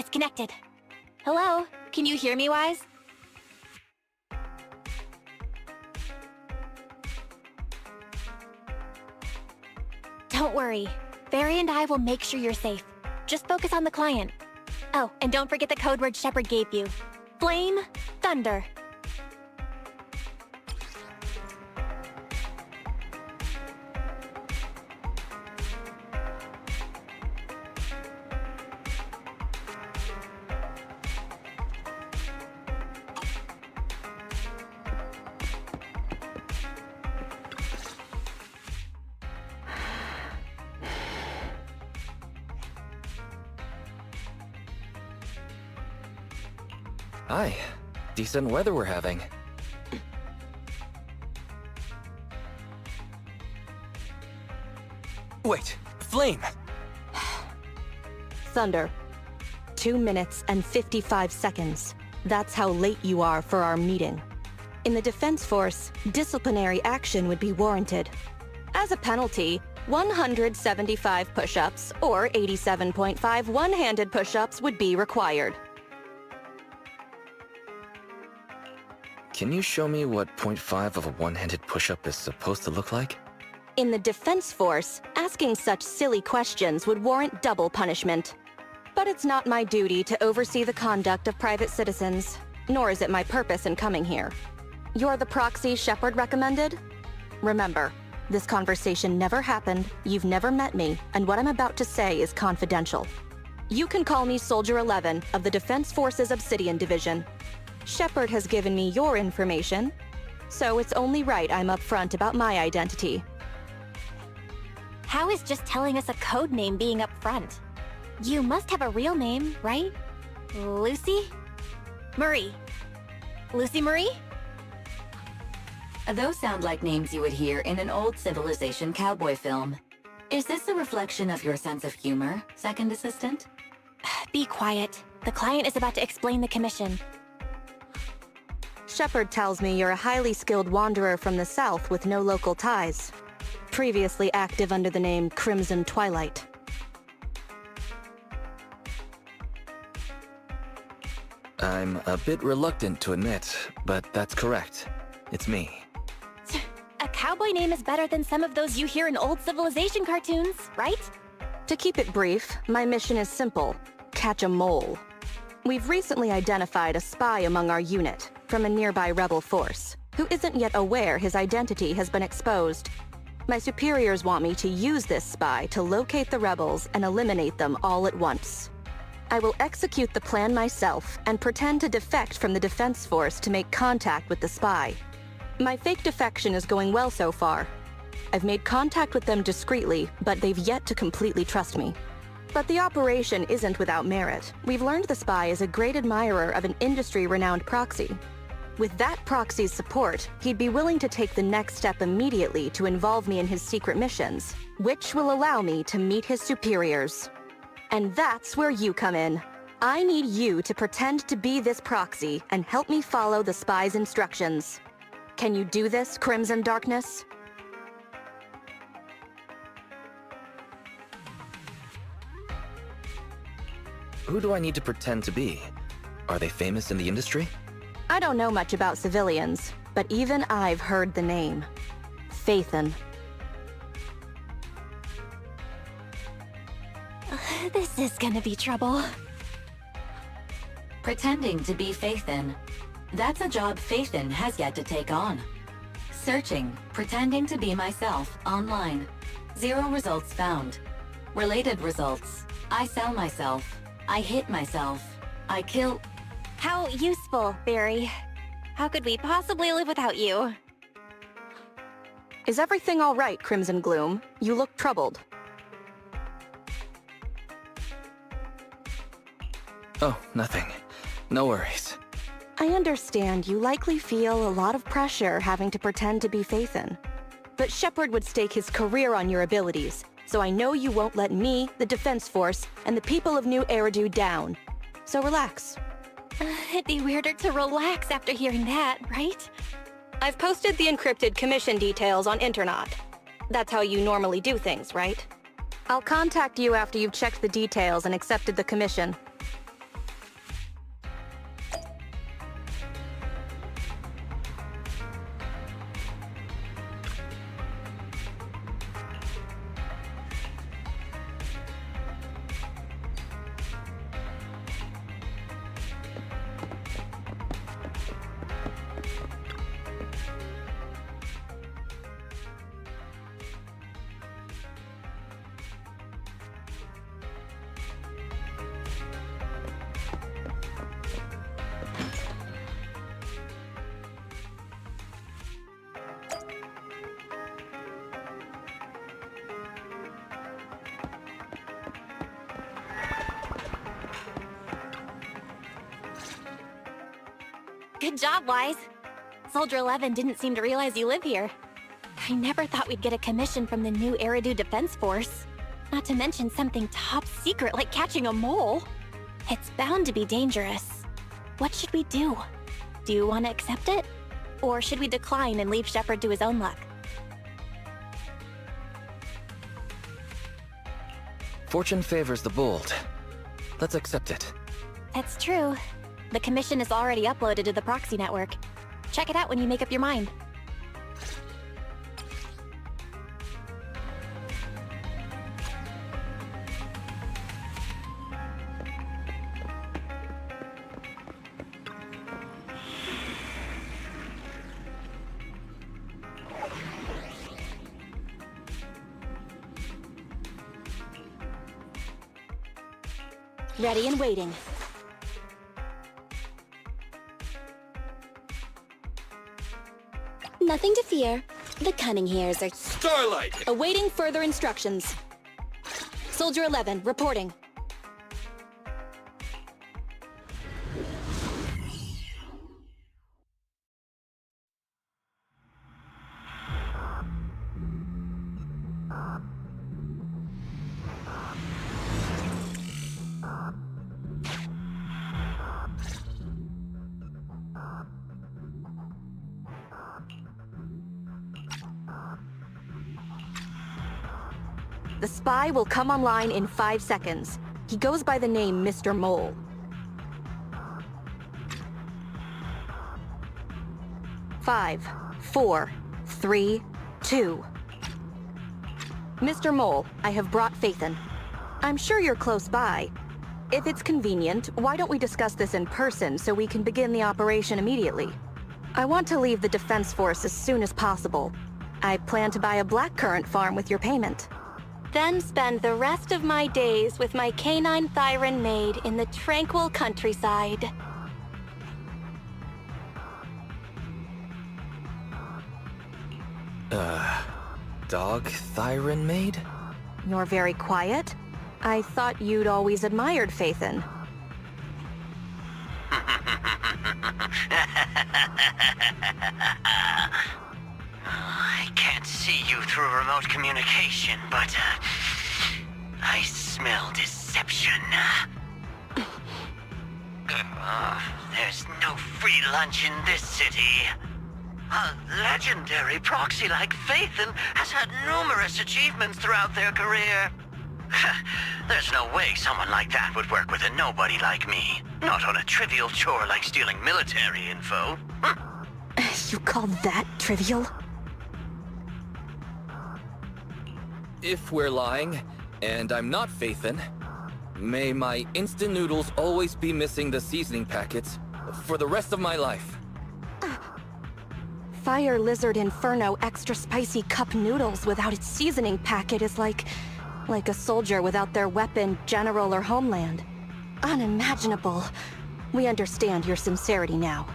it's connected. Hello? Can you hear me, Wise? Don't worry. Barry and I will make sure you're safe. Just focus on the client. Oh, and don't forget the code word Shepard gave you. Flame, thunder. Hi. Decent weather we're having. Wait, Flame! Thunder. 2 minutes and 55 seconds. That's how late you are for our meeting. In the Defense Force, disciplinary action would be warranted. As a penalty, 175 push-ups or 87.5 one-handed push-ups would be required. Can you show me what 0.5 of a one-handed push-up is supposed to look like? In the Defense Force, asking such silly questions would warrant double punishment. But it's not my duty to oversee the conduct of private citizens, nor is it my purpose in coming here. You're the proxy Shepard recommended? Remember, this conversation never happened, you've never met me, and what I'm about to say is confidential. You can call me Soldier 11 of the Defense Force's Obsidian Division. Shepard has given me your information, so it's only right I'm upfront about my identity. How is just telling us a code name being upfront? You must have a real name, right? Lucy? Marie. Lucy Marie? Those sound like names you would hear in an old civilization cowboy film. Is this a reflection of your sense of humor, Second Assistant? Be quiet. The client is about to explain the commission. Shepard tells me you're a highly skilled wanderer from the south with no local ties. Previously active under the name Crimson Twilight. I'm a bit reluctant to admit, but that's correct. It's me. A cowboy name is better than some of those you hear in old civilization cartoons, right? To keep it brief, my mission is simple: catch a mole. We've recently identified a spy among our unit, from a nearby rebel force, who isn't yet aware his identity has been exposed. My superiors want me to use this spy to locate the rebels and eliminate them all at once. I will execute the plan myself and pretend to defect from the Defense Force to make contact with the spy. My fake defection is going well so far. I've made contact with them discreetly, but they've yet to completely trust me. But the operation isn't without merit. We've learned the spy is a great admirer of an industry-renowned proxy. With that proxy's support, he'd be willing to take the next step immediately to involve me in his secret missions, which will allow me to meet his superiors. And that's where you come in. I need you to pretend to be this proxy and help me follow the spy's instructions. Can you do this, Crimson Darkness? Who do I need to pretend to be? Are they famous in the industry? I don't know much about civilians, but even I've heard the name. Phaethon. This is gonna be trouble. Pretending to be Phaethon. That's a job Phaethon has yet to take on. Searching, pretending to be myself, online. 0 results found. Related results. I sell myself. I hit myself. I kill... How useful, Barry. How could we possibly live without you? Is everything all right, Crimson Gloom? You look troubled. Oh, nothing. No worries. I understand you likely feel a lot of pressure having to pretend to be Phaethon. But Shepard would stake his career on your abilities, so I know you won't let me, the Defense Force, and the people of New Eridu down. So relax. It'd be weirder to relax after hearing that, right? I've posted the encrypted commission details on Internet. That's how you normally do things, right? I'll contact you after you've checked the details and accepted the commission. Good job, Wise. Soldier 11 didn't seem to realize you live here. I never thought we'd get a commission from the new Eridu Defense Force. Not to mention something top secret like catching a mole. It's bound to be dangerous. What should we do? Do you want to accept it? Or should we decline and leave Shepard to his own luck? Fortune favors the bold. Let's accept it. That's true. The commission is already uploaded to the proxy network. Check it out when you make up your mind. Ready and waiting. Nothing to fear. The cunning hairs are Starlight! Awaiting further instructions. Soldier 11, reporting. The spy will come online in 5 seconds. He goes by the name Mr. Mole. 5, 4, 3, 2. Mr. Mole, I have brought Faithin. I'm sure you're close by. If it's convenient, why don't we discuss this in person so we can begin the operation immediately? I want to leave the Defense Force as soon as possible. I plan to buy a blackcurrant farm with your payment. Then spend the rest of my days with my canine Thyron maid in the tranquil countryside. Dog Thyron maid? You're very quiet. I thought you'd always admired Faithin. I can't see you through remote communication, but I smell deception. There's no free lunch in this city. A legendary proxy like Faithin has had numerous achievements throughout their career. There's no way someone like that would work with a nobody like me. Not on a trivial chore like stealing military info. You call that trivial? If we're lying, and I'm not Faithin, may my instant noodles always be missing the seasoning packets for the rest of my life. Fire Lizard Inferno extra spicy cup noodles without its seasoning packet is like a soldier without their weapon, general, or homeland. Unimaginable. We understand your sincerity now.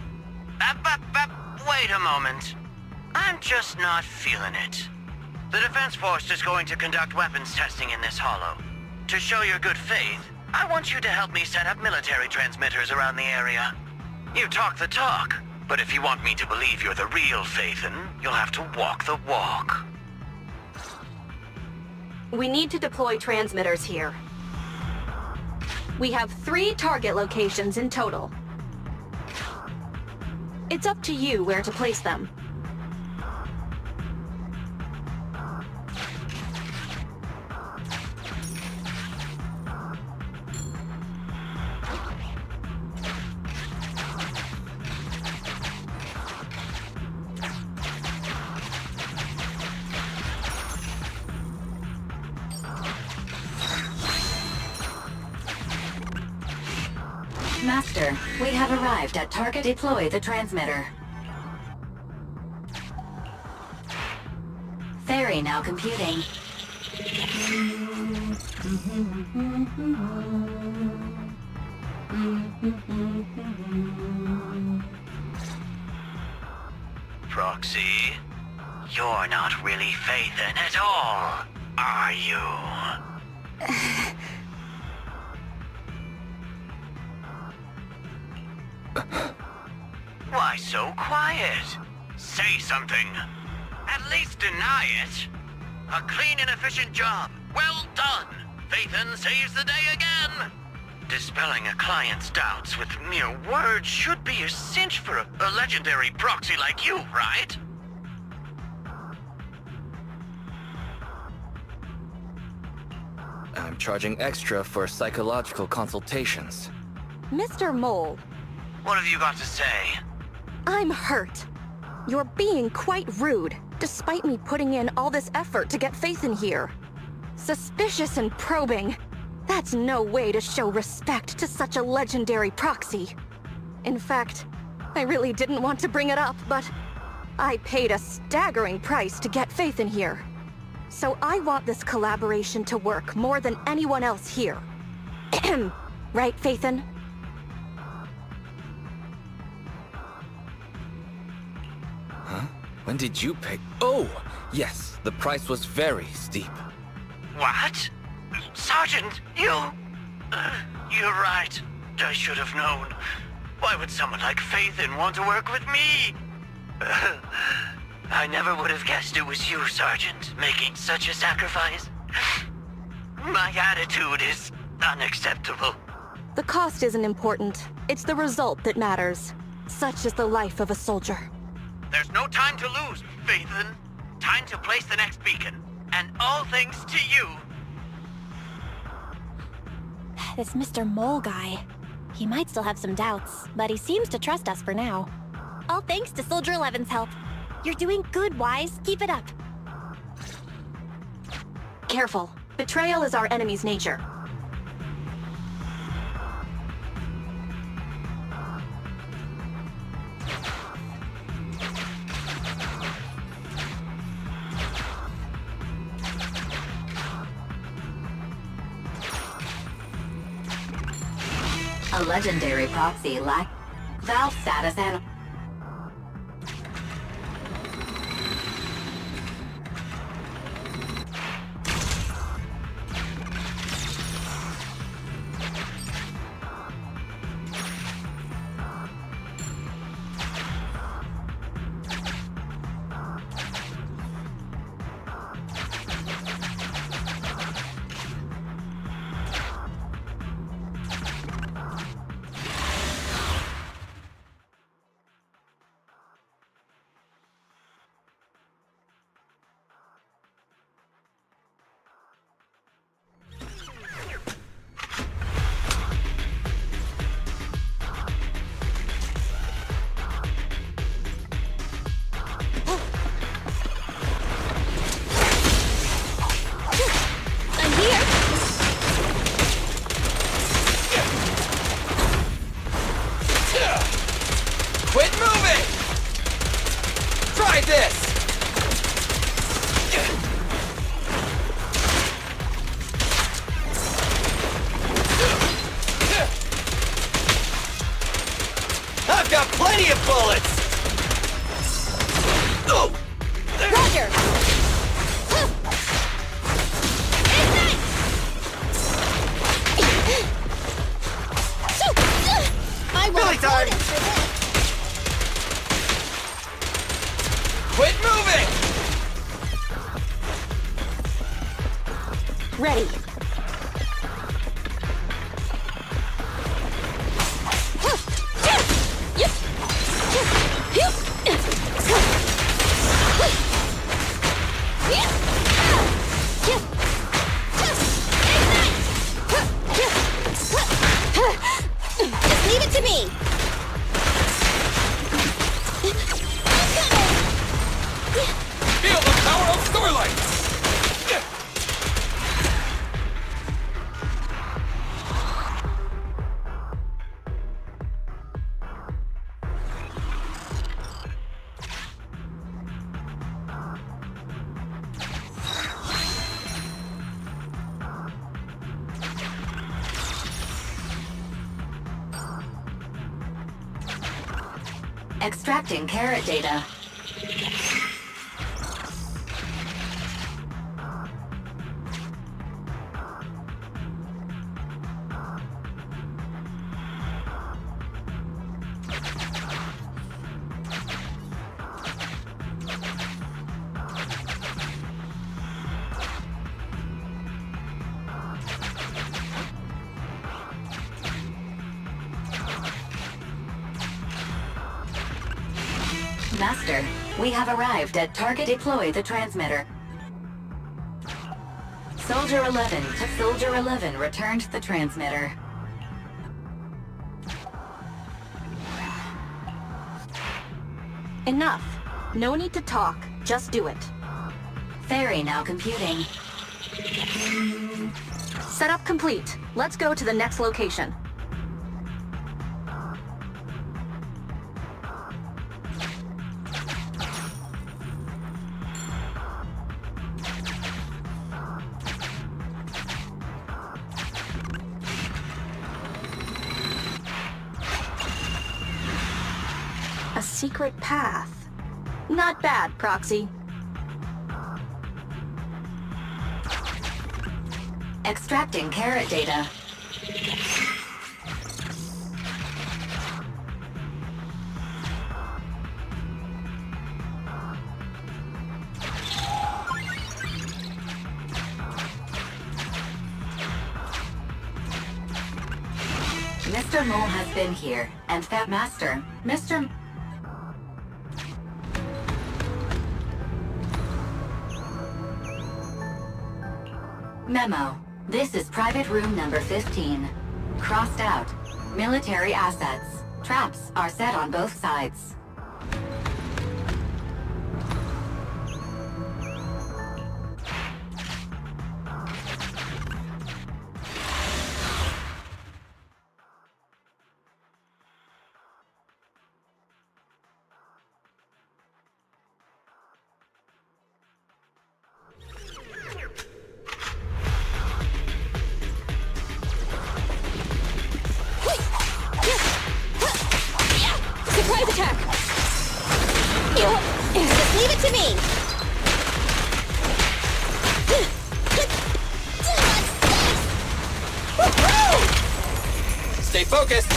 Wait a moment. I'm just not feeling it. The Defense Force is going to conduct weapons testing in this hollow. To show your good faith, I want you to help me set up military transmitters around the area. You talk the talk, but if you want me to believe you're the real Faithin, you'll have to walk the walk. We need to deploy transmitters here. We have 3 target locations in total. It's up to you where to place them. Master, we have arrived at target. Deploy the transmitter. Ferry now computing. Proxy, you're not really Faithin at all, are you? Why Why so quiet? Say something. At least deny it. A clean and efficient job. Well done. Phaethon saves the day again. Dispelling a client's doubts with mere words should be a cinch for a legendary proxy like you, right? I'm charging extra for psychological consultations. Mr. Mole, What have you got to say? I'm hurt. You're being quite rude, despite me putting in all this effort to get Phaethon here. Suspicious and probing. That's no way to show respect to such a legendary proxy. In fact, I really didn't want to bring it up, but I paid a staggering price to get Phaethon here. So I want this collaboration to work more than anyone else here. Right, Phaethon? Huh? When did you pay? Oh, yes, the price was very steep. What? Sergeant, you... you're right. I should have known. Why would someone like Phaethon want to work with me? I never would have guessed it was you, Sergeant, making such a sacrifice. My attitude is unacceptable. The cost isn't important. It's the result that matters. Such is the life of a soldier. There's no time to lose, Phaethon. Time to place the next beacon. And all thanks to you. This Mr. Mole guy. He might still have some doubts, but he seems to trust us for now. All thanks to Soldier 11's help. You're doing good, Wise. Keep it up. Careful. Betrayal is our enemy's nature. A legendary proxy lack valve status and Quit moving! Try this! I've got plenty of bullets! Roger! I Billy time! Quit moving! Ready. Just leave it to me! Feel the power of Starlight! extracting carrot data. Master, we have arrived at target. Deploy the transmitter. Soldier 11 to Soldier 11 returned the transmitter. Enough. No need to talk. Just do it. Ferry now computing. Setup complete. Let's go to the next location. A secret path. Not bad, Proxy. Extracting carrot data. Mr. Mole has been here, and that Master, Mr. Memo. This is private room number 15. Crossed out. Military assets. Traps are set on both sides. Surprise attack! Just leave it to me! Stay focused!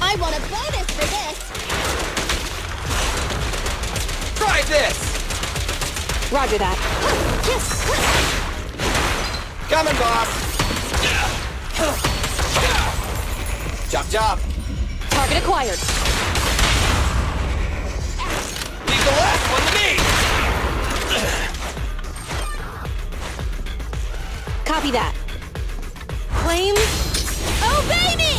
I want a bonus for this! Try this! Roger that. Coming, boss! Chop, chop! Target acquired. Leave the last one to me! Copy that. Claim. Obey me!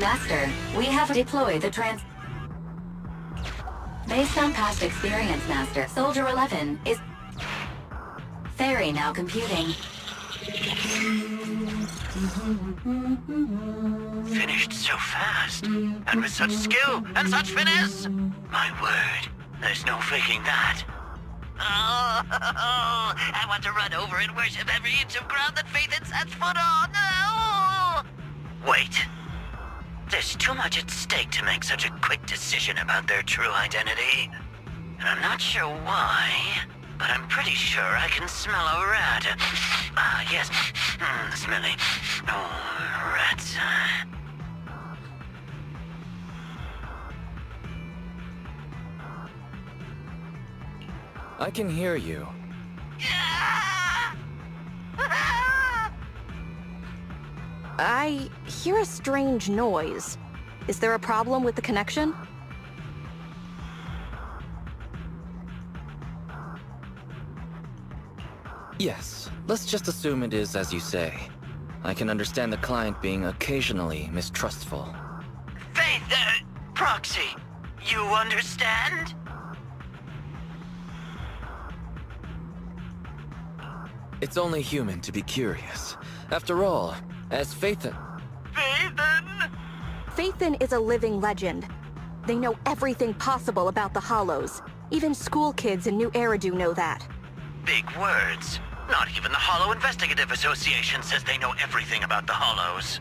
Master, we have deployed the Based on past experience, Master, Soldier 11 is... Ferry now computing. Finished so fast, and with such skill and such finesse. My word, there's no faking that. Oh, I want to run over and worship every inch of ground that Phaethon sets foot on. Oh. Wait. There's too much at stake to make such a quick decision about their true identity. And I'm not sure why, but I'm pretty sure I can smell a rat. Ah, yes. Smelly. Oh, rats. I can hear you. I hear a strange noise. Is there a problem with the connection? Yes, let's just assume it is as you say. I can understand the client being occasionally mistrustful. Faith, Proxy, you understand? It's only human to be curious. After all, as Phaethon... Phaethon? Phaethon is a living legend. They know everything possible about the Hollows. Even school kids in New Eridu know that. Big words. Not even the Hollow Investigative Association says they know everything about the Hollows.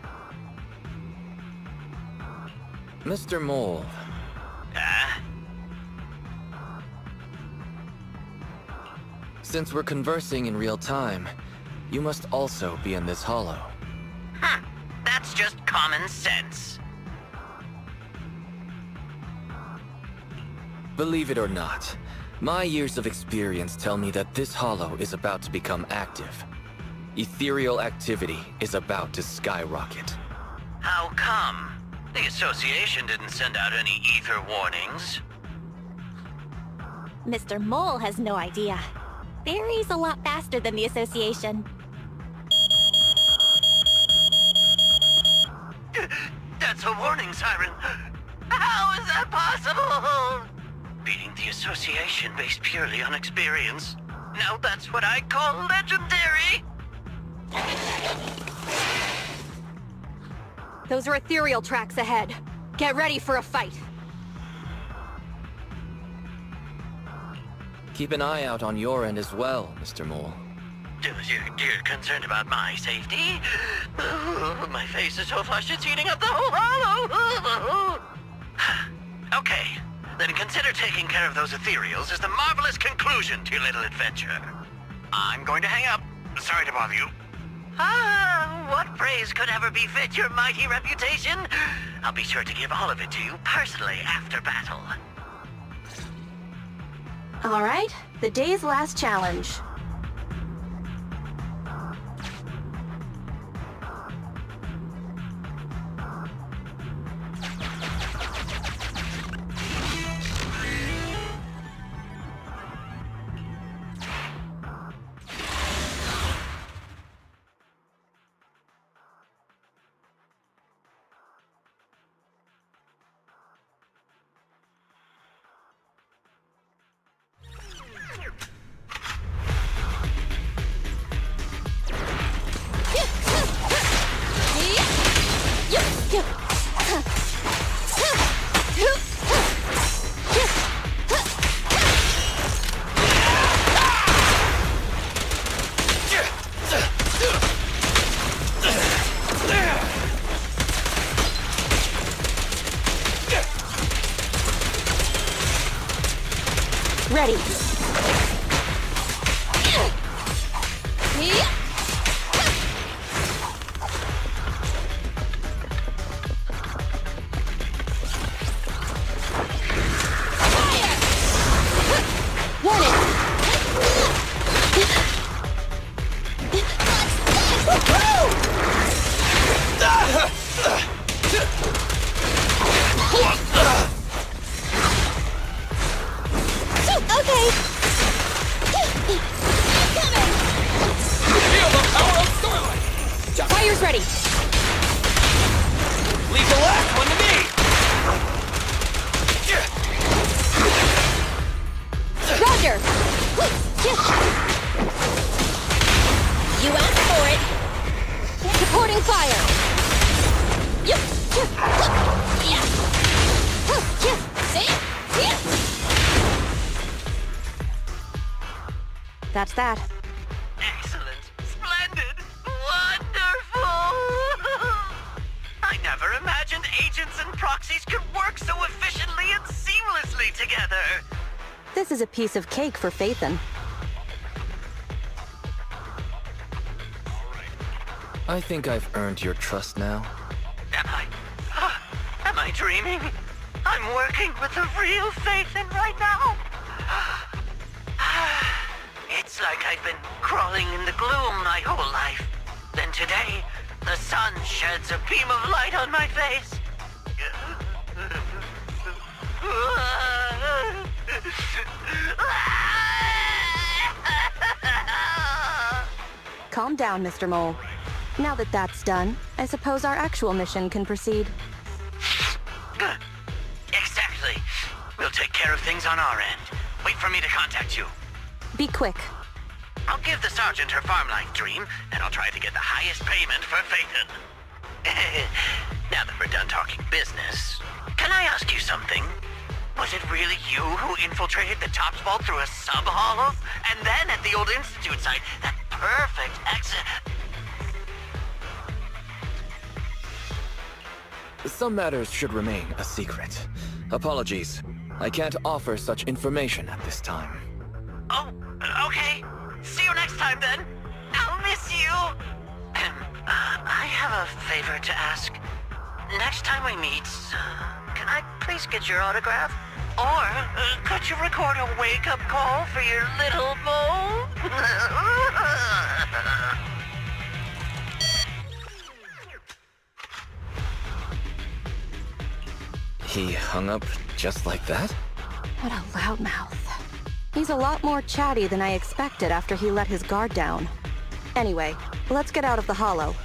Mr. Mole, Since we're conversing in real time, you must also be in this hollow. That's just common sense. Believe it or not, my years of experience tell me that this hollow is about to become active. Ethereal activity is about to skyrocket. How come? The Association didn't send out any ether warnings. Mr. Mole has no idea. Barry's a lot faster than the Association. That's a warning siren. How is that possible? Beating the Association based purely on experience. Now that's what I call legendary. Those are ethereal tracks ahead. Get ready for a fight. Keep an eye out on your end as well, Mr. Mole. You're concerned about my safety? My face is so flushed it's eating up the whole hollow. Okay, then consider taking care of those ethereals as the marvelous conclusion to your little adventure. I'm going to hang up. Sorry to bother you. What praise could ever befit your mighty reputation? I'll be sure to give all of it to you personally after battle. All right, the day's last challenge. Ready. Fire's ready. Leave the last one to me! Roger. You asked for it. Supporting fire. That's that. Excellent. Splendid. Wonderful. I never imagined agents and proxies could work so efficiently and seamlessly together. This is a piece of cake for Phaethon. I think I've earned your trust now. Am I dreaming? I'm working with a real Phaethon right now. It's like I've been crawling in the gloom my whole life. Then today, the sun sheds a beam of light on my face. Calm down, Mr. Mole. Now that that's done, I suppose our actual mission can proceed. Exactly. We'll take care of things on our end. Wait for me to contact you. Be quick. I'll give the sergeant her farm life dream, and I'll try to get the highest payment for Phaethon. Now that we're done talking business, can I ask you something? Was it really you who infiltrated the Tops Vault through a sub-hollow? And then at the old Institute site, that perfect exit... Some matters should remain a secret. Apologies. I can't offer such information at this time. Oh, okay. See you next time, then. I'll miss you. I have a favor to ask. Next time we meet, can I please get your autograph? Or could you record a wake-up call for your little mole? He hung up just like that? What a loudmouth. He's a lot more chatty than I expected after he let his guard down. Anyway, let's get out of the hollow.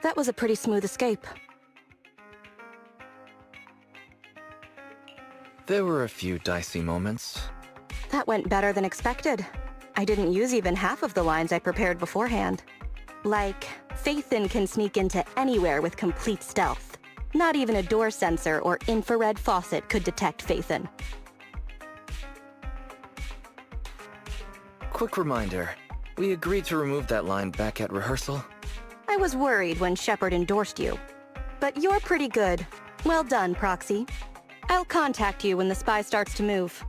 That was a pretty smooth escape. There were a few dicey moments. That went better than expected. I didn't use even half of the lines I prepared beforehand. Like, Phaethon can sneak into anywhere with complete stealth. Not even a door sensor or infrared faucet could detect Phaethon. Quick reminder, we agreed to remove that line back at rehearsal. I was worried when Shepard endorsed you. But you're pretty good. Well done, Proxy. I'll contact you when the spy starts to move.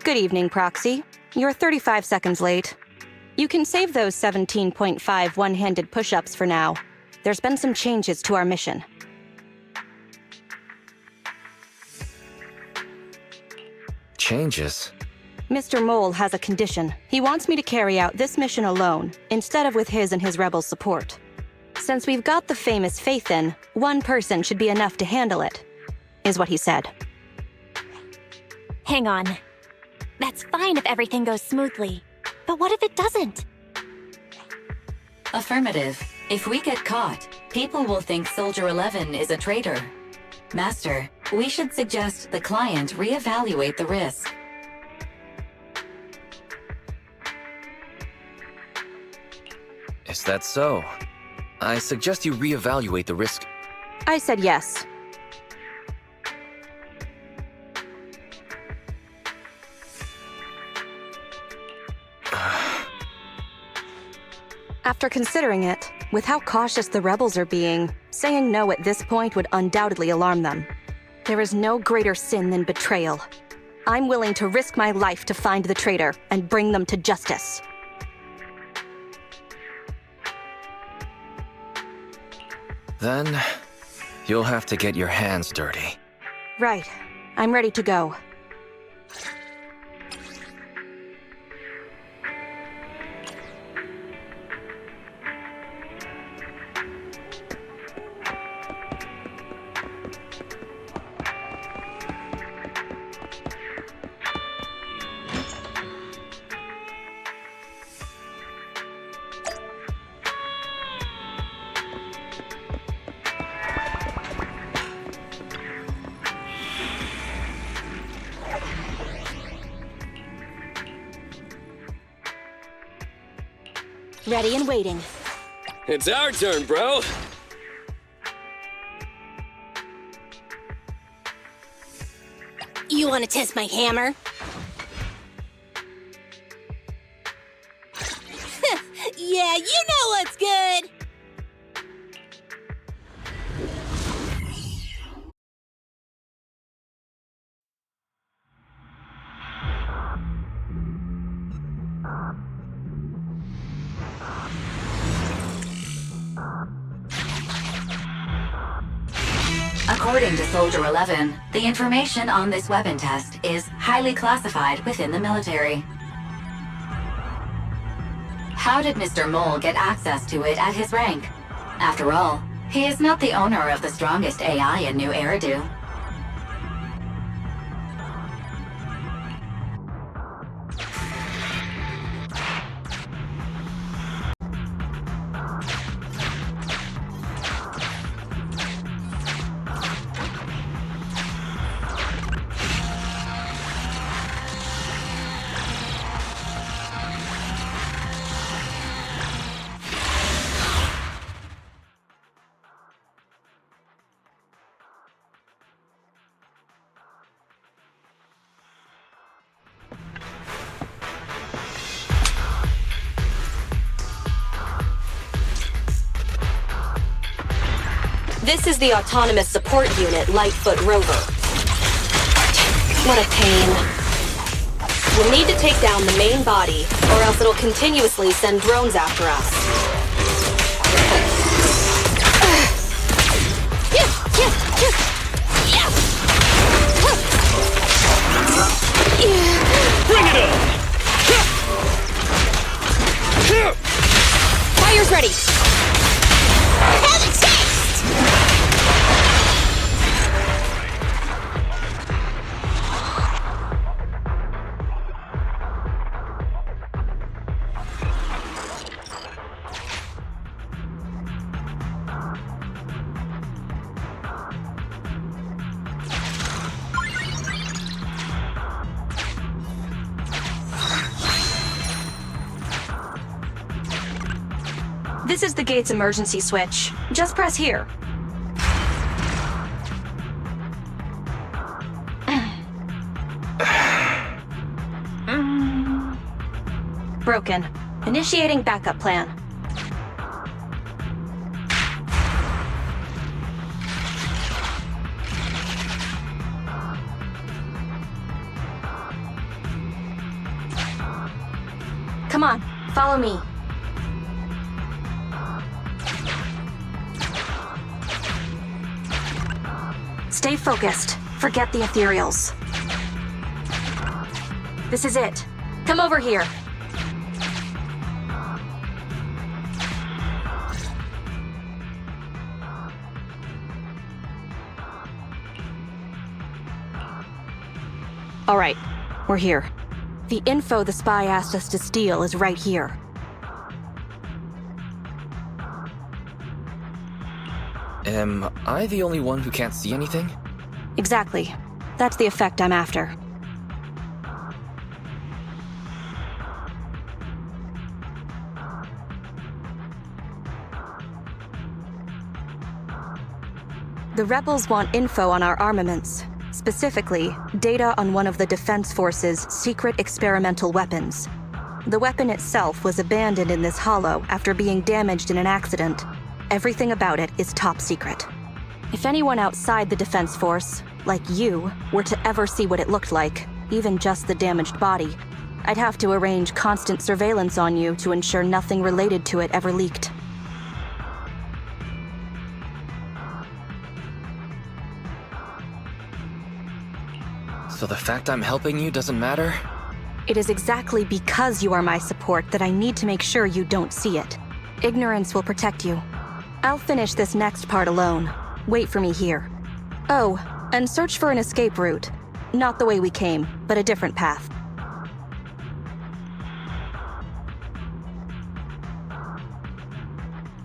Good evening, Proxy. You're 35 seconds late. You can save those 17.5 one-handed push-ups for now. There's been some changes to our mission. Changes? Mr. Mole has a condition. He wants me to carry out this mission alone, instead of with his and his rebel support. Since we've got the famous Phaethon, one person should be enough to handle it, is what he said. Hang on. That's fine if everything goes smoothly. But what if it doesn't? Affirmative. If we get caught, people will think Soldier 11 is a traitor. Master, we should suggest the client reevaluate the risk. Is that so? I suggest you reevaluate the risk. I said yes. After considering it, with how cautious the rebels are being, saying no at this point would undoubtedly alarm them. There is no greater sin than betrayal. I'm willing to risk my life to find the traitor and bring them to justice. Then, you'll have to get your hands dirty. Right. I'm ready to go. Ready and waiting. It's our turn, bro! You want to test my hammer? Yeah, you know what's good! According to Soldier 11, the information on this weapon test is highly classified within the military. How did Mr. Mole get access to it at his rank? After all, he is not the owner of the strongest AI in New Eridu. This is the Autonomous Support Unit Lightfoot Rover. What a pain. We'll need to take down the main body, or else it'll continuously send drones after us. Bring it on! Fire's ready! Have a taste! This is the gate's emergency switch. Just press here. Broken. Initiating backup plan. Come on, follow me. Stay focused. Forget the ethereals. This is it. Come over here. All right, we're here. The info the spy asked us to steal is right here. Am I the only one who can't see anything? Exactly. That's the effect I'm after. The rebels want info on our armaments. Specifically, data on one of the Defense Force's secret experimental weapons. The weapon itself was abandoned in this hollow after being damaged in an accident. Everything about it is top secret. If anyone outside the Defense Force, like you, were to ever see what it looked like, even just the damaged body, I'd have to arrange constant surveillance on you to ensure nothing related to it ever leaked. So the fact I'm helping you doesn't matter? It is exactly because you are my support that I need to make sure you don't see it. Ignorance will protect you. I'll finish this next part alone. Wait for me here. Oh, and search for an escape route. Not the way we came, but a different path.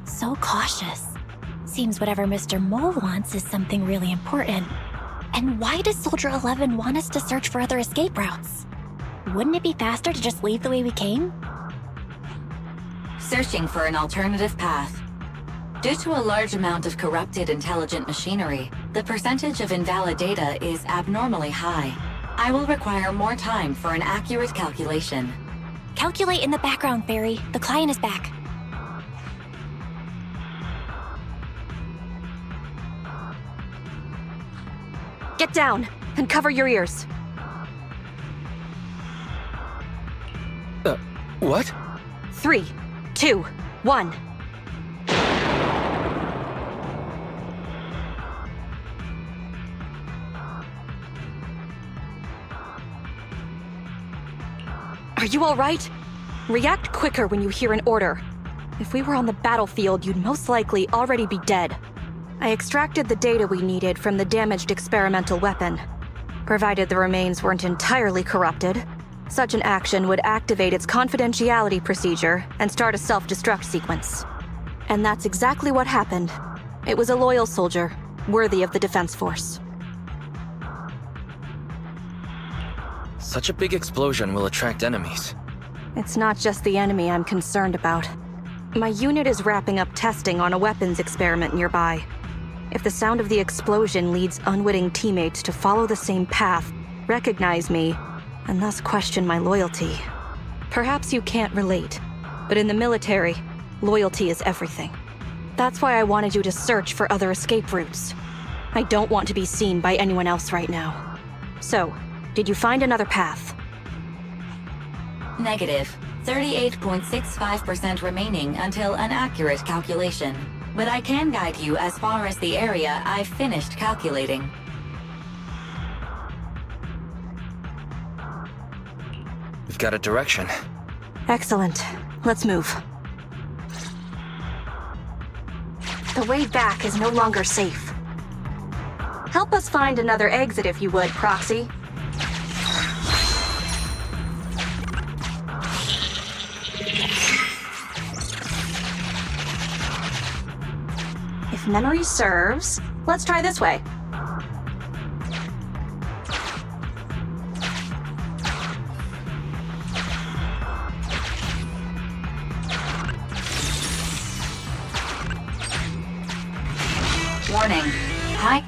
So cautious. Seems whatever Mr. Mole wants is something really important. And why does Soldier 11 want us to search for other escape routes? Wouldn't it be faster to just leave the way we came? Searching for an alternative path. Due to a large amount of corrupted intelligent machinery, the percentage of invalid data is abnormally high. I will require more time for an accurate calculation. Calculate in the background, Fairy. The client is back. Get down, and cover your ears. What? 3, 2, 1. Are you all right? React quicker when you hear an order. If we were on the battlefield, you'd most likely already be dead. I extracted the data we needed from the damaged experimental weapon. Provided the remains weren't entirely corrupted, such an action would activate its confidentiality procedure and start a self-destruct sequence. And that's exactly what happened. It was a loyal soldier, worthy of the Defense Force. Such a big explosion will attract enemies. It's not just the enemy I'm concerned about. My unit is wrapping up testing on a weapons experiment nearby. If the sound of the explosion leads unwitting teammates to follow the same path, recognize me, and thus question my loyalty. Perhaps you can't relate, but in the military, loyalty is everything. That's why I wanted you to search for other escape routes. I don't want to be seen by anyone else right now. So, did you find another path? Negative. 38.65% remaining until an accurate calculation. But I can guide you as far as the area I've finished calculating. We've got a direction. Excellent. Let's move. The way back is no longer safe. Help us find another exit if you would, Proxy. If memory serves, let's try this way. Warning. Hi.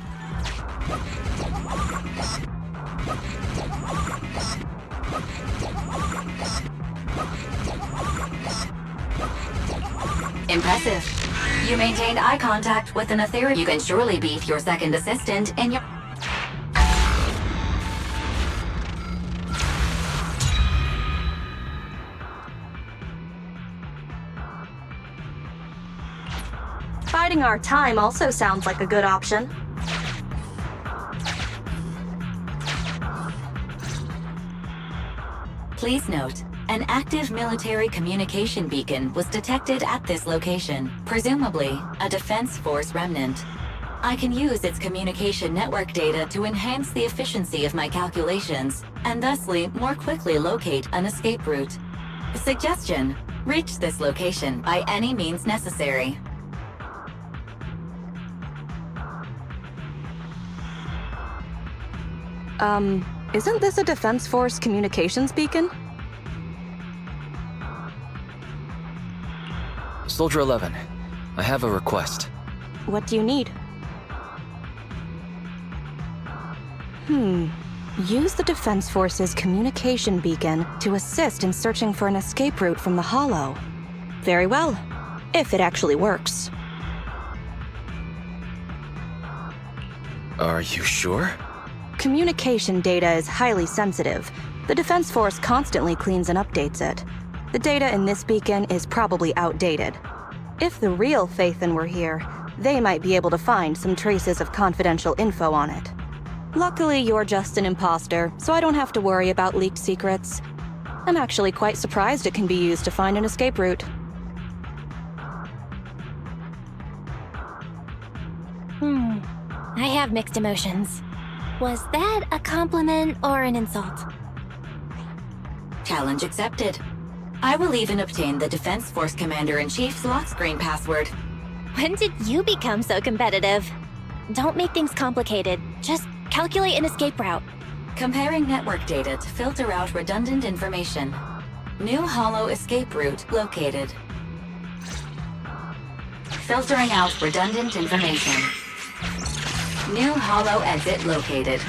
Impressive. You maintained eye contact with an ethereal. You can surely beat your second assistant in your... Biding our time also sounds like a good option. Please note, an active military communication beacon was detected at this location, presumably a Defense Force remnant. I can use its communication network data to enhance the efficiency of my calculations, and thusly more quickly locate an escape route. Suggestion: reach this location by any means necessary. Isn't this a Defense Force communications beacon? Soldier 11, I have a request. What do you need? Use the Defense Force's communication beacon to assist in searching for an escape route from the Hollow. Very well, if it actually works. Are you sure? Communication data is highly sensitive. The Defense Force constantly cleans and updates it. The data in this beacon is probably outdated. If the real Phaethon were here, they might be able to find some traces of confidential info on it. Luckily, you're just an imposter, so I don't have to worry about leaked secrets. I'm actually quite surprised it can be used to find an escape route. I have mixed emotions. Was that a compliment or an insult? Challenge accepted. I will even obtain the Defense Force Commander-in-Chief's lock screen password. When did you become so competitive? Don't make things complicated. Just calculate an escape route. Comparing network data to filter out redundant information. New Hollow escape route located. Filtering out redundant information. New Hollow exit located.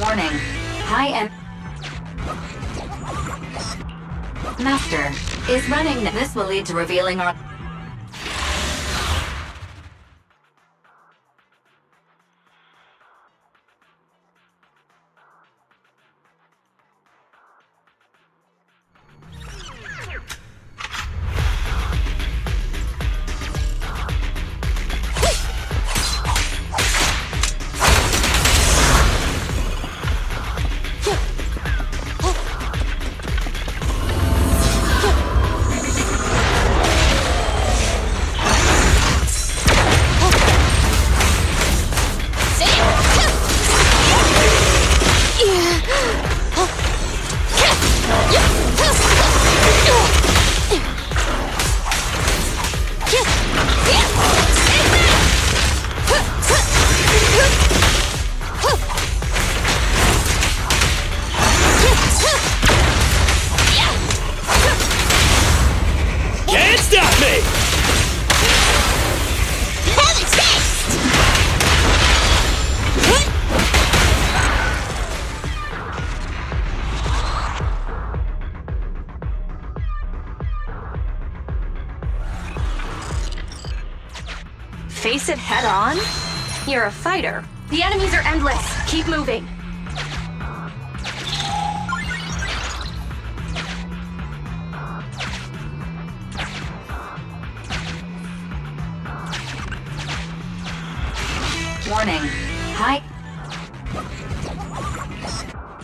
Warning. High-end... Master is running. This will lead to revealing our... Can't stop me! Have a taste! Face it head on? You're a fighter. The enemies are endless. Keep moving. Warning. High...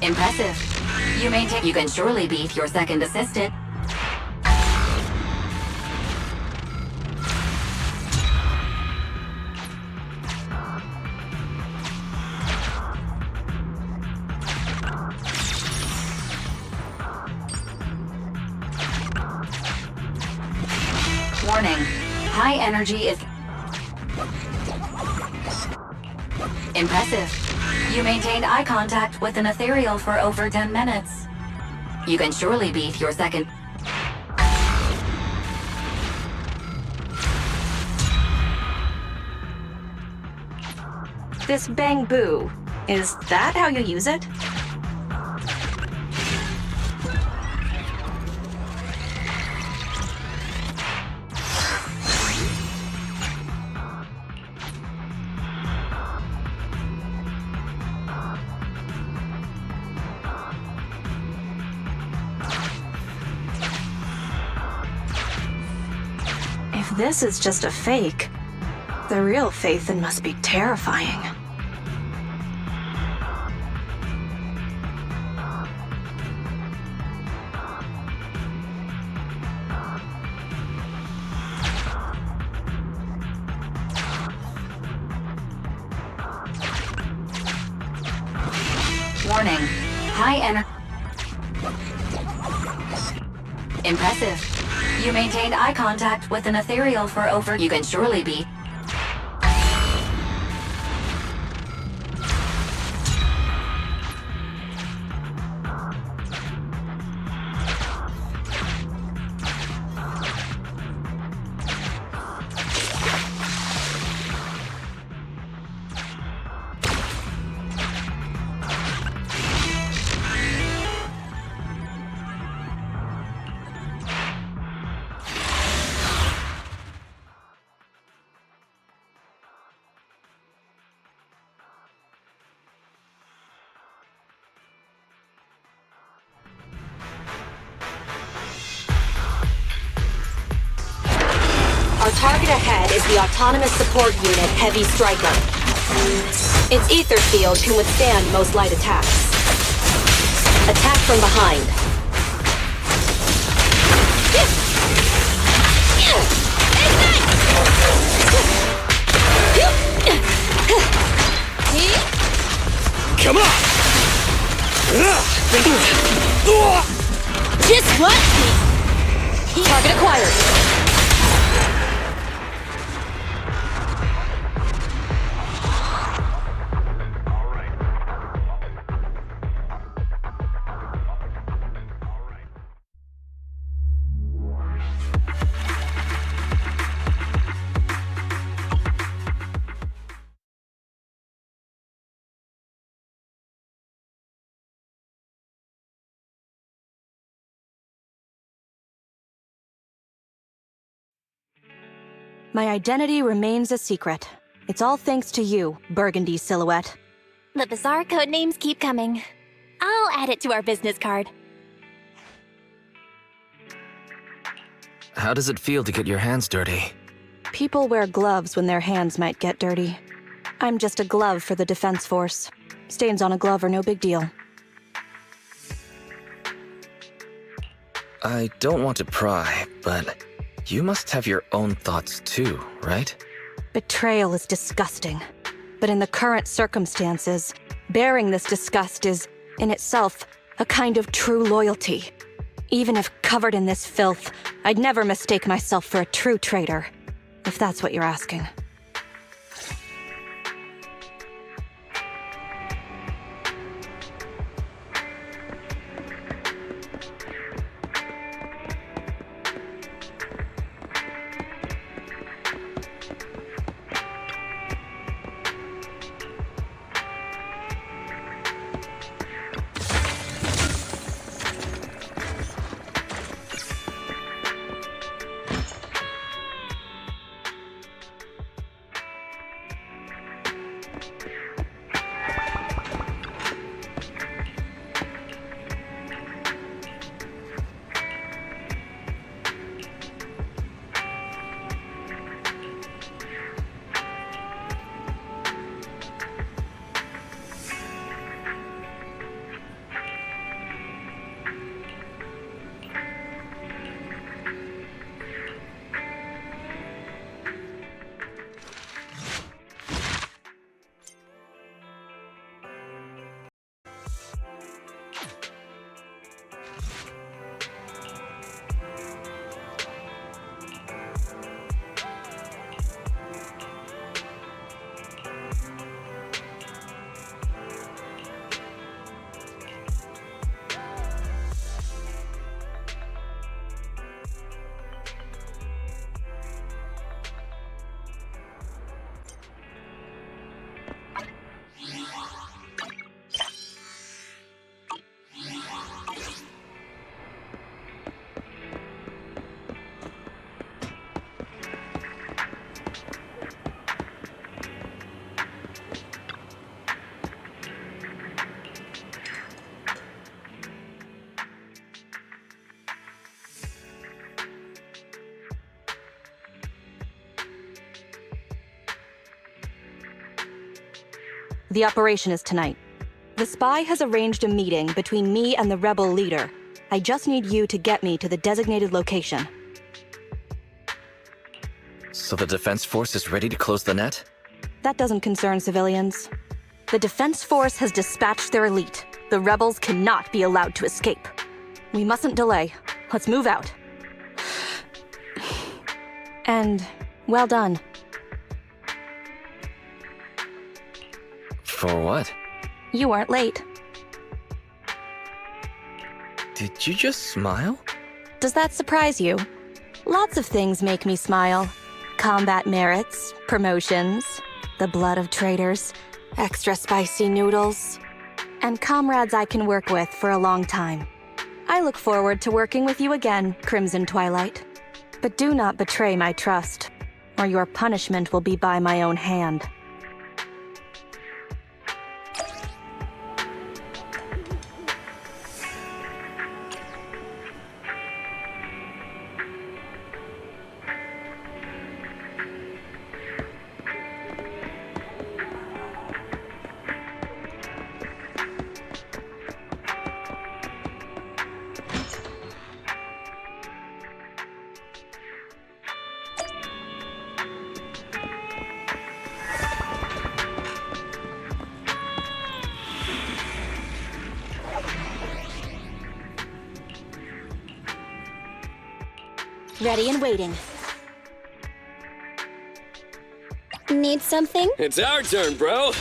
Impressive. You maintain... You can surely beat your second assistant. Warning. High energy is... Impressive. You maintained eye contact with an ethereal for over 10 minutes. You can surely beat your second... This Bang Boo, is that how you use it? If this is just a fake, the real Phaethon must be terrifying. Warning. High energy... Impressive. You maintained eye contact with an ethereal for over... You can surely beat... Target ahead is the Autonomous Support Unit Heavy Striker. Its ether field can withstand most light attacks. Attack from behind. Come on! Just what? Target acquired. My identity remains a secret. It's all thanks to you, Burgundy Silhouette. The bizarre code names keep coming. I'll add it to our business card. How does it feel to get your hands dirty? People wear gloves when their hands might get dirty. I'm just a glove for the Defense Force. Stains on a glove are no big deal. I don't want to pry, but you must have your own thoughts too, right? Betrayal is disgusting. But in the current circumstances, bearing this disgust is, in itself, a kind of true loyalty. Even if covered in this filth, I'd never mistake myself for a true traitor. If that's what you're asking. The operation is tonight. The spy has arranged a meeting between me and the rebel leader. I just need you to get me to the designated location. So the Defense Force is ready to close the net? That doesn't concern civilians. The Defense Force has dispatched their elite. The rebels cannot be allowed to escape. We mustn't delay. Let's move out. And well done. For what? You weren't late. Did you just smile? Does that surprise you? Lots of things make me smile. Combat merits, promotions, the blood of traitors, extra spicy noodles, and comrades I can work with for a long time. I look forward to working with you again, Crimson Twilight. But do not betray my trust, or your punishment will be by my own hand. Ready and waiting. Need something? It's our turn, bro.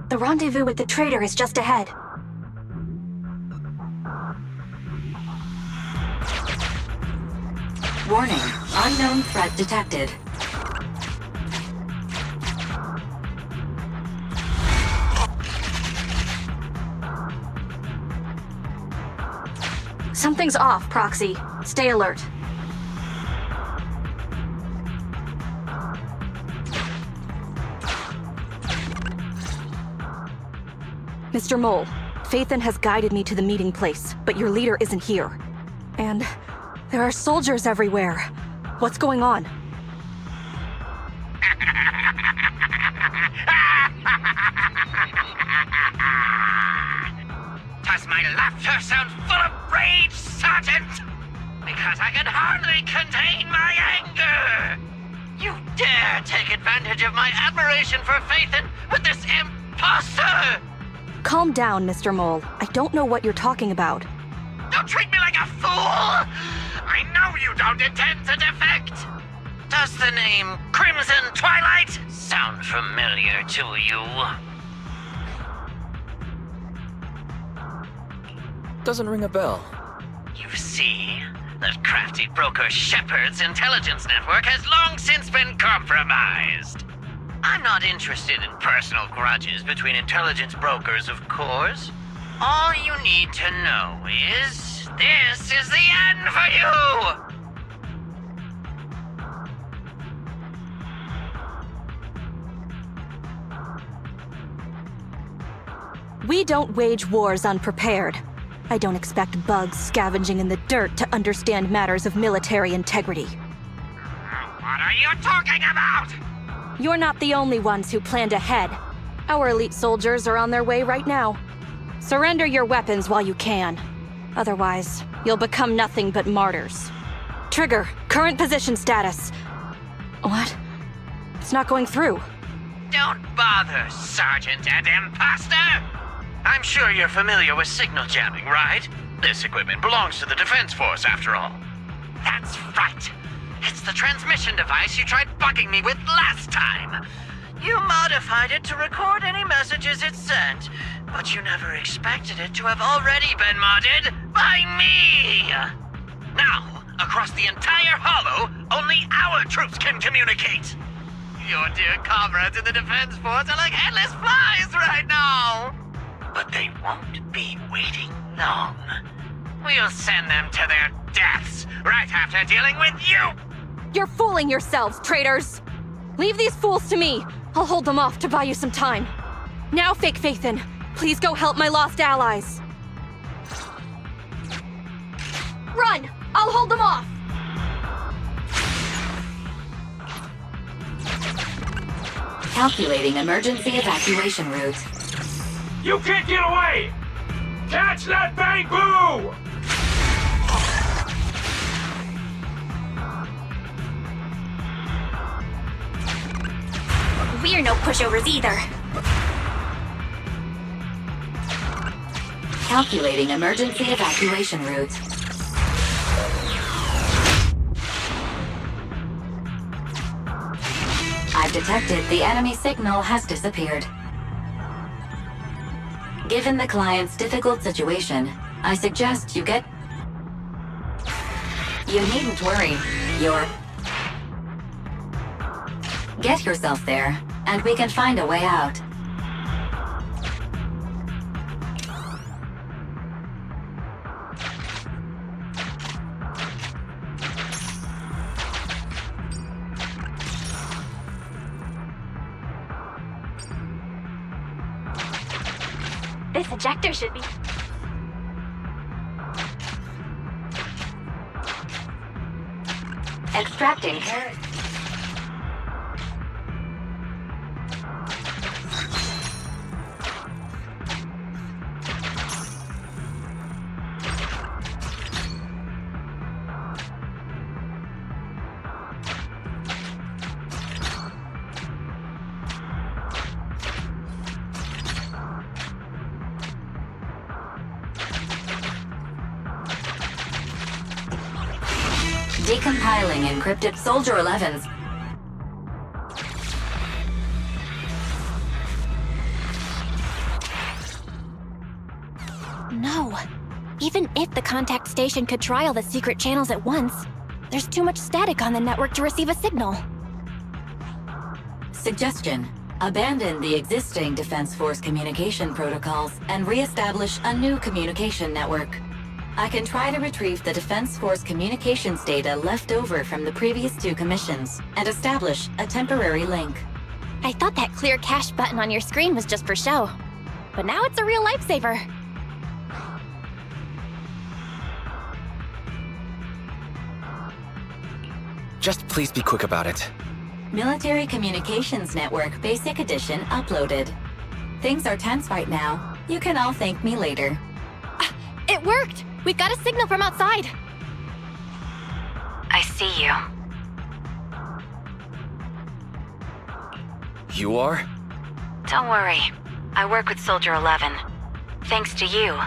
The rendezvous with the traitor is just ahead. Warning, unknown threat detected. Something's off, Proxy. Stay alert. Mr. Mole, Phaethon has guided me to the meeting place, but your leader isn't here. And there are soldiers everywhere. What's going on? Does my laughter sound full of rage, Sergeant? Because I can hardly contain my anger! You dare take advantage of my admiration for Phaethon with this imposter! Calm down, Mr. Mole. I don't know what you're talking about. Don't treat me like a fool! I know you don't intend to defect! Does the name Crimson Twilight sound familiar to you? Doesn't ring a bell. You see, that crafty broker Shepard's intelligence network has long since been compromised. I'm not interested in personal grudges between intelligence brokers, of course. All you need to know is, this is the end for you! We don't wage wars unprepared. I don't expect bugs scavenging in the dirt to understand matters of military integrity. What are you talking about? You're not the only ones who planned ahead. Our elite soldiers are on their way right now. Surrender your weapons while you can. Otherwise, you'll become nothing but martyrs. Trigger, current position status. What? It's not going through. Don't bother, Sergeant and Imposter! I'm sure you're familiar with signal jamming, right? This equipment belongs to the Defense Force, after all. That's right. It's the transmission device you tried bugging me with last time. You modified it to record any messages it sent, but you never expected it to have already been modded by me! Now, across the entire Hollow, only our troops can communicate! Your dear comrades in the Defense Force are like headless flies right now! But they won't be waiting long. We'll send them to their deaths right after dealing with you! You're fooling yourselves, traitors! Leave these fools to me! I'll hold them off to buy you some time. Now, Fake Phaethon, please go help my lost allies. Run! I'll hold them off! Calculating emergency evacuation route. You can't get away! Catch that bamboo! We're no pushovers either. Calculating emergency evacuation route. I've detected the enemy signal has disappeared. Given the client's difficult situation, I suggest you get... You needn't worry. Get yourself there, and we can find a way out. This ejector should be... Extracting Decompiling encrypted Soldier 11's. No. Even if the contact station could try all the secret channels at once, there's too much static on the network to receive a signal. Suggestion: abandon the existing Defense Force communication protocols and re-establish a new communication network. I can try to retrieve the Defense Force communications data left over from the previous 2 commissions and establish a temporary link. I thought that clear cache button on your screen was just for show, but now it's a real lifesaver. Just please be quick about it. Military Communications Network Basic Edition uploaded. Things are tense right now. You can all thank me later. It worked! We've got a signal from outside! I see you. You are? Don't worry. I work with Soldier 11. Thanks to you,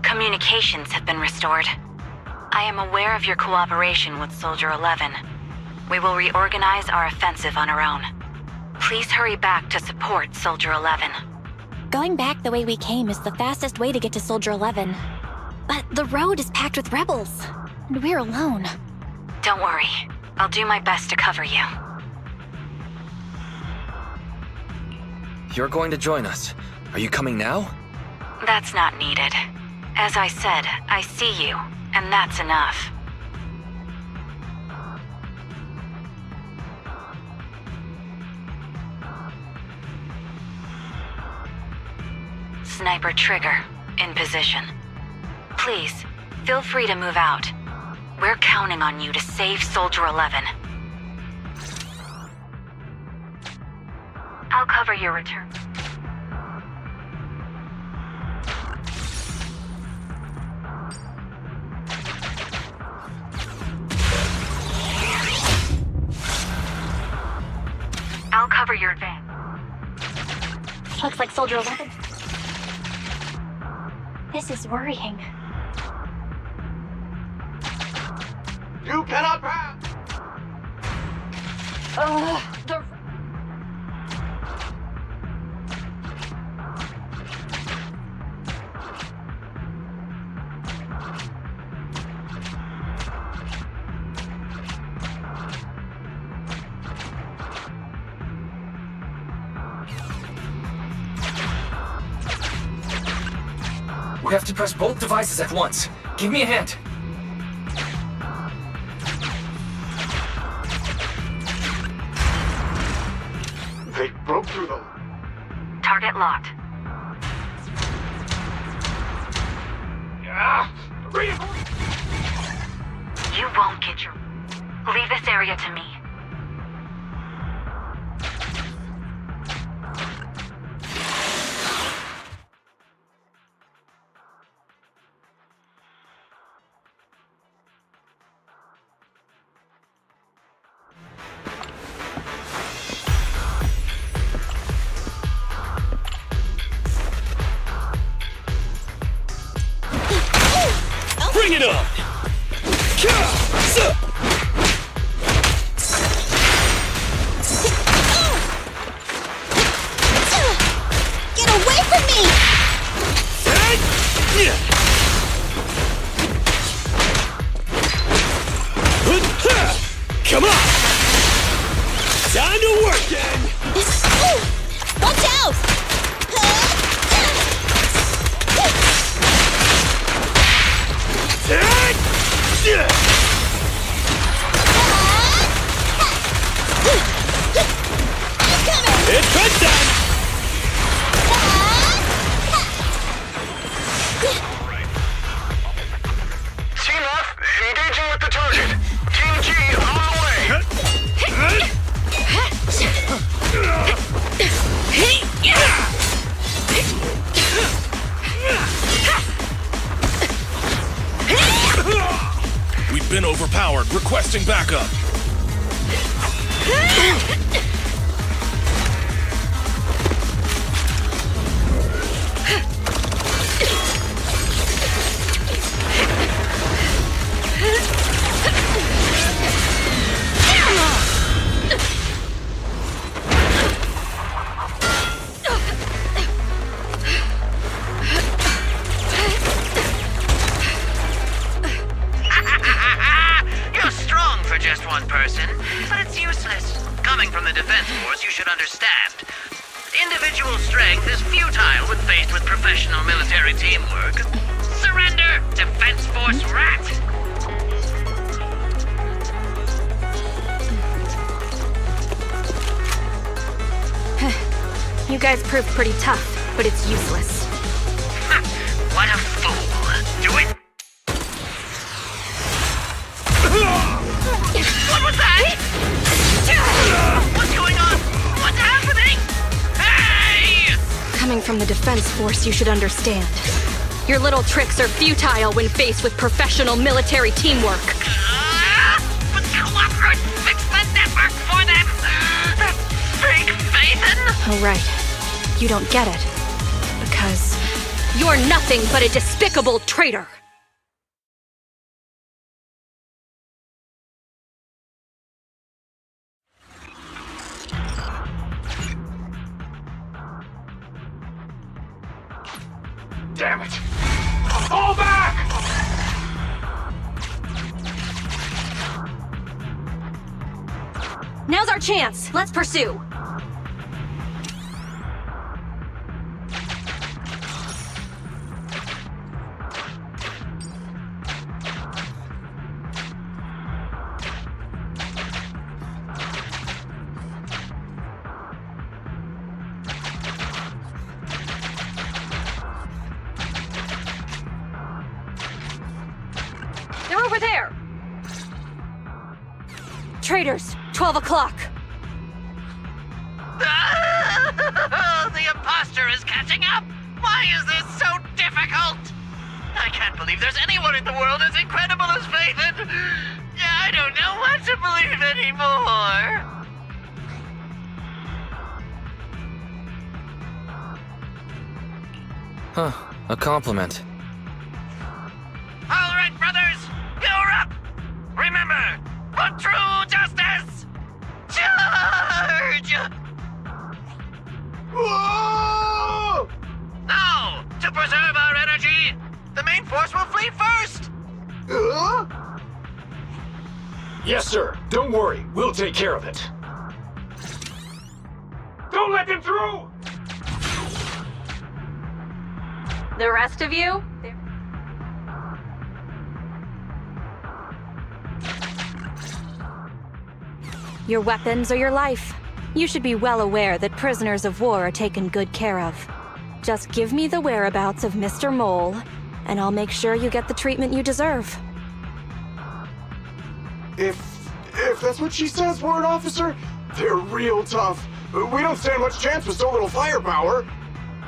communications have been restored. I am aware of your cooperation with Soldier 11. We will reorganize our offensive on our own. Please hurry back to support Soldier 11. Going back the way we came is the fastest way to get to Soldier 11. But the road is packed with rebels, and we're alone. Don't worry. I'll do my best to cover you. You're going to join us. Are you coming now? That's not needed. As I said, I see you, and that's enough. Sniper trigger, in position. Please, feel free to move out. We're counting on you to save Soldier 11. I'll cover your return. I'll cover your advance. Looks like Soldier 11. This is worrying. You cannot pass! The... We have to press both devices at once. Give me a hand. They broke through the... Target locked. You won't get your... Leave this area to me. Bring it on! Get away from me! Come on! Time to work, then! Watch out! It's crunch time! Team F, engaging with the target. Team G, on the way. We've been overpowered. Requesting backup. from the Defense Force, you should understand. Individual strength is futile when faced with professional military teamwork. Surrender, Defense Force rat! You guys proved pretty tough, but it's useless. What a fool. Do it! What was that? What's going on? What's happening? Hey! Coming from the Defense Force, you should understand. Your little tricks are futile when faced with professional military teamwork. But Cooperate fix the network for them! That fake Phaethon! Oh, right. You don't get it. Because you're nothing but a despicable traitor! Damn it! Fall back! Now's our chance! Let's pursue! They're over there! Traitors, 12 o'clock. The imposter is catching up! Why is this so difficult? I can't believe there's anyone in the world as incredible as Phaethon! I don't know what to believe anymore! Huh, a compliment. All right, brothers, you're up! Remember, for true justice, charge! Whoa! Now, to preserve our energy, the main force will flee first! Yes, sir. Don't worry. We'll take care of it. Don't let them through! The rest of you? Your weapons or your life. You should be well aware that prisoners of war are taken good care of. Just give me the whereabouts of Mr. Mole, and I'll make sure you get the treatment you deserve. If that's what she says, Warrant Officer, they're real tough. We don't stand much chance with so little firepower.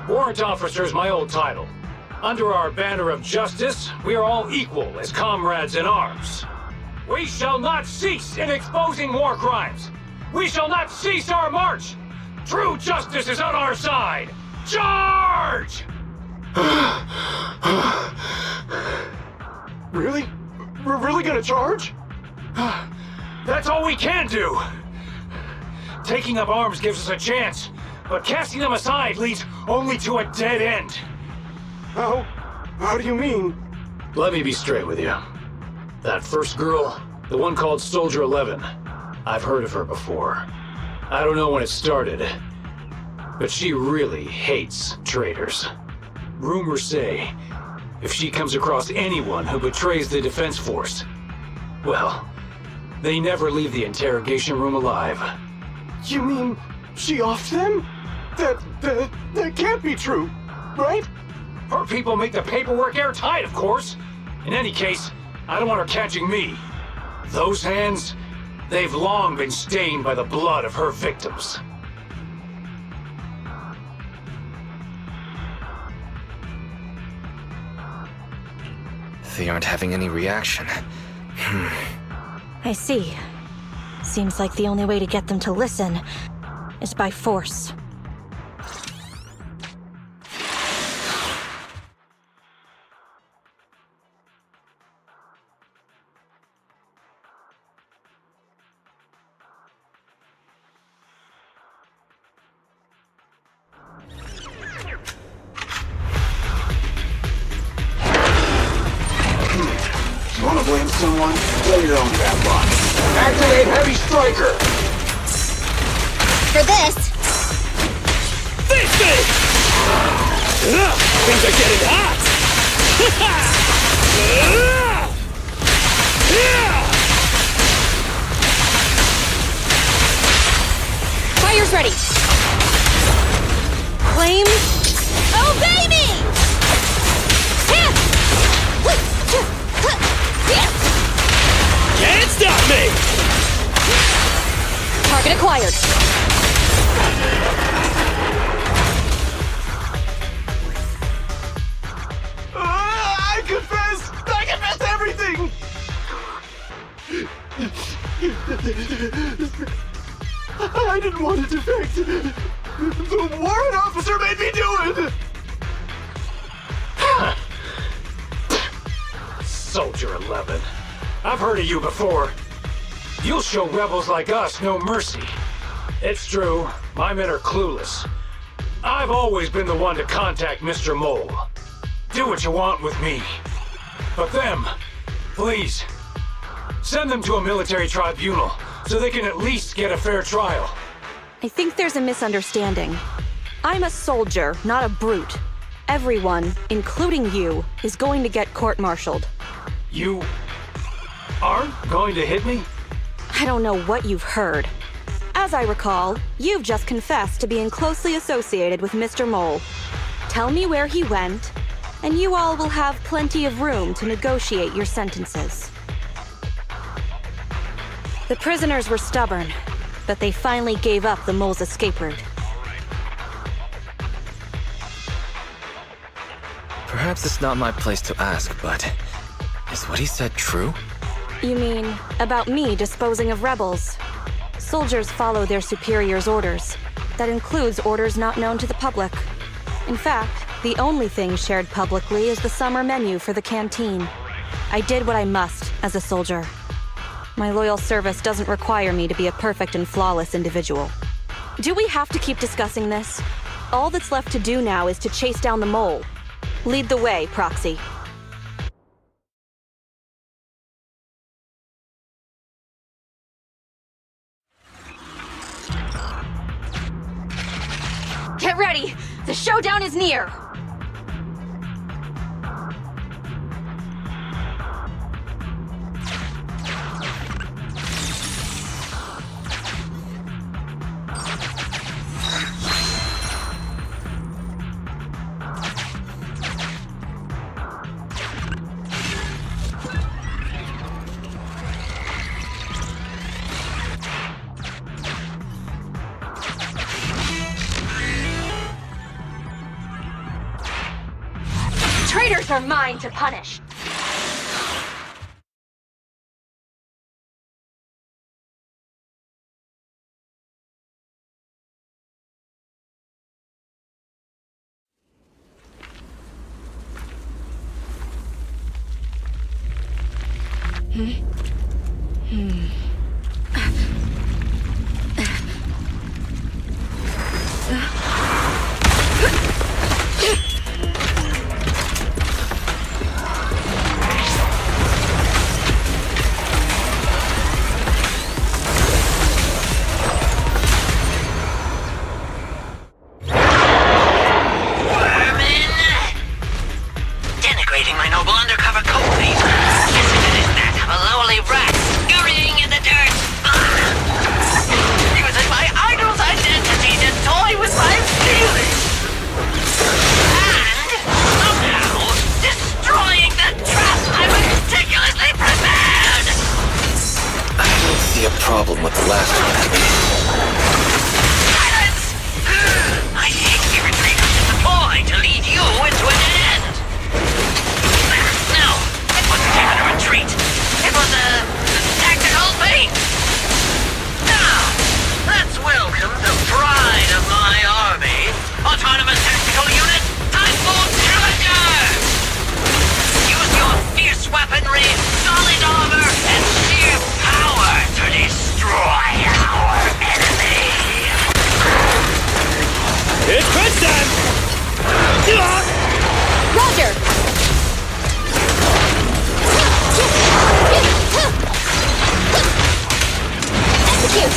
Warrant Officer is my old title. Under our banner of justice, we are all equal as comrades in arms. We shall not cease in exposing war crimes. We shall not cease our march. True justice is on our side. Charge! Really? We're really gonna charge? That's all we can do. Taking up arms gives us a chance, but casting them aside leads only to a dead end. How do you mean? Let me be straight with you. That first girl, the one called Soldier 11, I've heard of her before. I don't know when it started, but she really hates traitors. Rumors say, if she comes across anyone who betrays the Defense Force, well, they never leave the interrogation room alive. You mean she offed them? That can't be true, right? Her people make the paperwork airtight, of course. In any case, I don't want her catching me. Those hands, they've long been stained by the blood of her victims. They aren't having any reaction. I see. Seems like the only way to get them to listen is by force. Wanna blame someone? Play your own bad luck. Activate Heavy Striker! for this! Face me! Things are getting hot! Fire's ready! Flame, obey me! Can't stop me! Target acquired. I confess everything! I didn't want to defect. The warrant officer made me do it! Soldier 11. I've heard of you before. You'll show rebels like us no mercy. It's true, my men are clueless. I've always been the one to contact Mr. Mole. Do what you want with me. But them, please, send them to a military tribunal so they can at least get a fair trial. I think there's a misunderstanding. I'm a soldier, not a brute. Everyone, including you, is going to get court-martialed. You aren't going to hit me? I don't know what you've heard. As I recall, you've just confessed to being closely associated with Mr. Mole. Tell me where he went, and you all will have plenty of room to negotiate your sentences. The prisoners were stubborn, but they finally gave up the Mole's escape route. Perhaps it's not my place to ask, but is what he said true? You mean, about me disposing of rebels? Soldiers follow their superiors' orders. That includes orders not known to the public. In fact, the only thing shared publicly is the summer menu for the canteen. I did what I must as a soldier. My loyal service doesn't require me to be a perfect and flawless individual. Do we have to keep discussing this? All that's left to do now is to chase down the Mole. Lead the way, Proxy. Get ready! The showdown is near! Traitors are mine to punish. problem with the last one. Silence! I hate the retreat was deployed to lead you into an end! No, it wasn't even a retreat. It was a tactical feat! Now, let's welcome the pride of my army, Autonomous Tactical Unit, Type 4 Challenger! Use your fierce weaponry, solid armor, and sheer power to destroy our enemy! It's crunch time! Roger! Execute!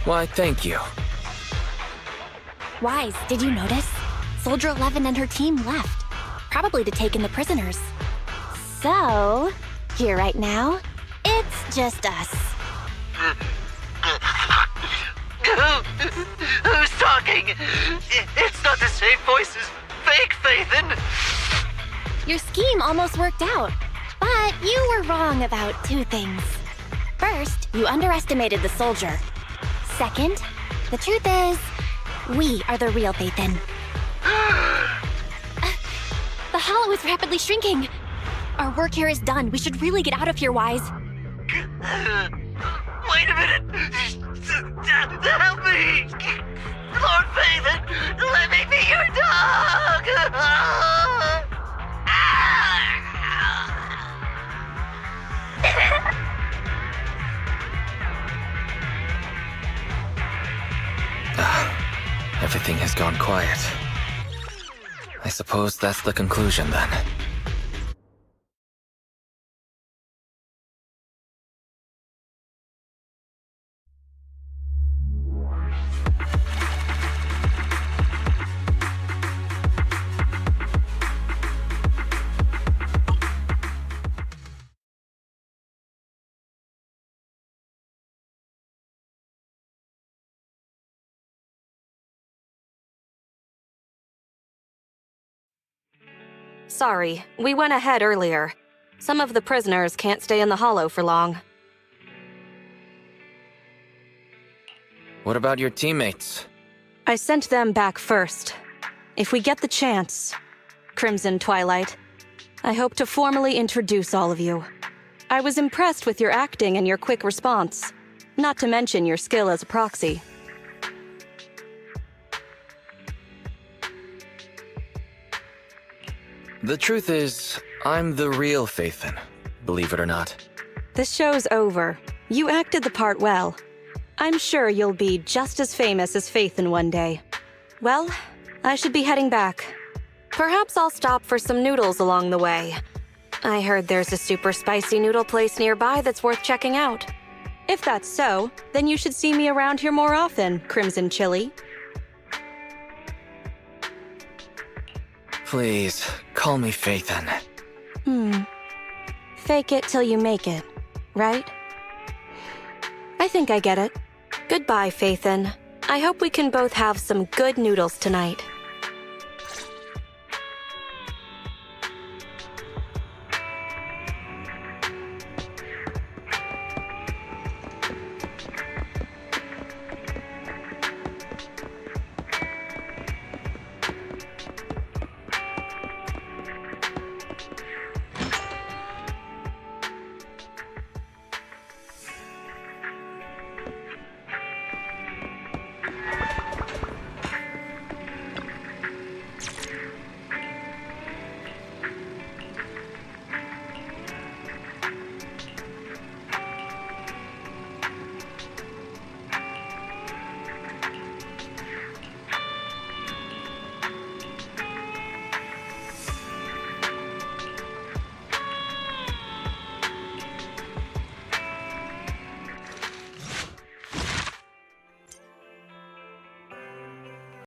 Why, thank you. Wise, did you notice? Soldier 11 and her team left, probably to take in the prisoners. So, here right now, it's just us. Who's talking? It's not the same voice as fake Phaethon. Your scheme almost worked out, but you were wrong about 2 things. First, you underestimated the soldier. Second, the truth is, we are the real Phaethon. The hollow is rapidly shrinking. Our work here is done. We should really get out of here, Wise. Wait a minute! Help me! Lord Phaethon, let me be your dog! Everything has gone quiet. I suppose that's the conclusion then. Sorry, we went ahead earlier. Some of the prisoners can't stay in the hollow for long. What about your teammates? I sent them back first. If we get the chance, Crimson Twilight, I hope to formally introduce all of you. I was impressed with your acting and your quick response, not to mention your skill as a proxy. The truth is, I'm the real Phaethon, believe it or not. This show's over. You acted the part well. I'm sure you'll be just as famous as Phaethon one day. Well, I should be heading back. Perhaps I'll stop for some noodles along the way. I heard there's a super spicy noodle place nearby that's worth checking out. If that's so, then you should see me around here more often, Crimson Chili. Please, call me Phaethon. Fake it till you make it, right? I think I get it. Goodbye, Phaethon. I hope we can both have some good noodles tonight.